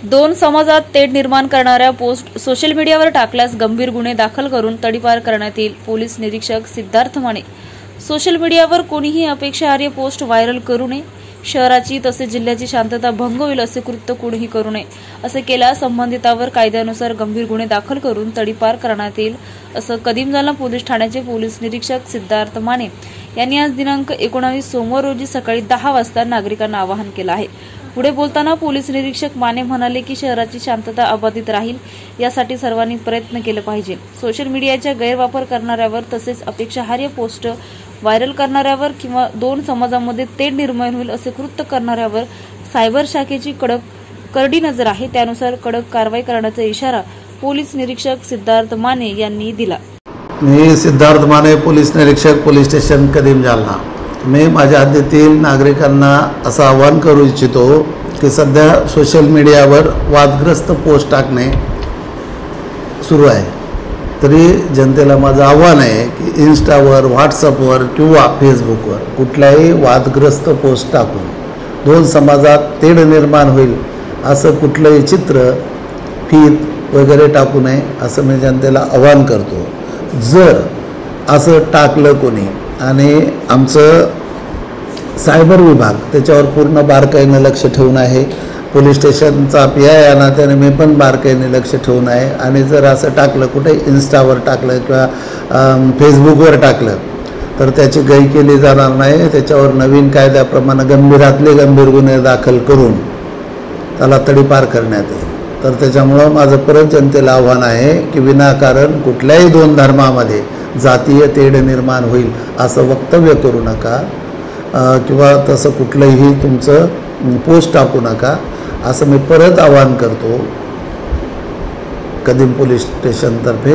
दोन समाजात तेढ निर्माण करणाऱ्या पोस्ट सोशल मीडियावर टाकल्यास गंभीर गुन्हे दाखल करून तडीपार करण्यात येईल. पोलीस निरीक्षक सिद्धार्थ माने. सोशल मीडियावर कोणीही अपेक्षार्ह पोस्ट व्हायरल करू नये. शहराची तसेच जिल्ह्याची शांतता भंग होईल असे कृत्य कोणीही करू नये. असे केल्यास संबंधितावर कायद्यानुसार गंभीर गुन्हे दाखल करून तडीपार करण्यात येईल असं कदीम पोलीस ठाण्याचे पोलीस निरीक्षक सिद्धार्थ माने यांनी आज दिनांक 19 सोमवार रोजी सकाळी 10 वाजता नागरिकांना आवाहन केलं आहे. पुढे बोलताना पोलीस निरीक्षक माने म्हणाले की शहराची शांतता अबाधित राहील यासाठी सर्वांनी प्रयत्न केले पाहिजे. सोशल मीडियाचा गैरवापर करणाऱ्यावर तसेच अपेक्षार्ह पोस्ट व्हायरल करणाऱ्यावर किंवा दोन समाजामध्ये तेढ निर्माण होईल असे कृत्य करणाऱ्यावर सायबर शाखेची करडी नजर आहे. त्यानुसार कडक कारवाई करण्याचा इशारा पोलीस निरीक्षक सिद्धार्थ माने यांनी दिला. मी सिद्धार्थ माने, पोलीस निरीक्षक, पोलीस स्टेशन कदीम जालना. मी माझ्या हद्दीतील नागरिकांना असं आवाहन करू इच्छितो की सध्या सोशल मीडियावर वादग्रस्त पोस्ट टाकणे सुरू आहे. तरी जनतेला माझं आव्हान आहे की इन्स्टावर, व्हॉट्सअपवर किंवा फेसबुकवर कुठल्याही वादग्रस्त पोस्ट टाकून दोन समाजात तेढ निर्माण होईल असं कुठलंही चित्र, फीत वगैरे टाकू नये असं मी जनतेला आवाहन करतो. जर असं टाकलं कोणी आणि आमचं सायबर विभाग त्याच्यावर पूर्ण बारकाईनं लक्ष ठेवून आहे. पोलीस स्टेशनचा PI या नात्याने मी पण बारकाईने लक्ष ठेवून आहे. आणि जर असं टाकलं, कुठे इन्स्टावर टाकलं किंवा फेसबुकवर टाकलं तर त्याची गय केली जाणार नाही. त्याच्यावर नवीन कायद्याप्रमाणे गंभीरातले गंभीर गुन्हे दाखल करून त्याला तडीपार करण्यात येईल. तर त्याच्यामुळं माझं परत जनतेला आव्हान आहे की विनाकारण कुठल्याही दोन धर्मामध्ये जातीय तेढ निर्माण होईल असं वक्तव्य करू नका किंवा तसं कुठलंही तुमचं पोस्ट टाकू नका असं मी परत आवाहन करतो कदीम पोलीस स्टेशनतर्फे.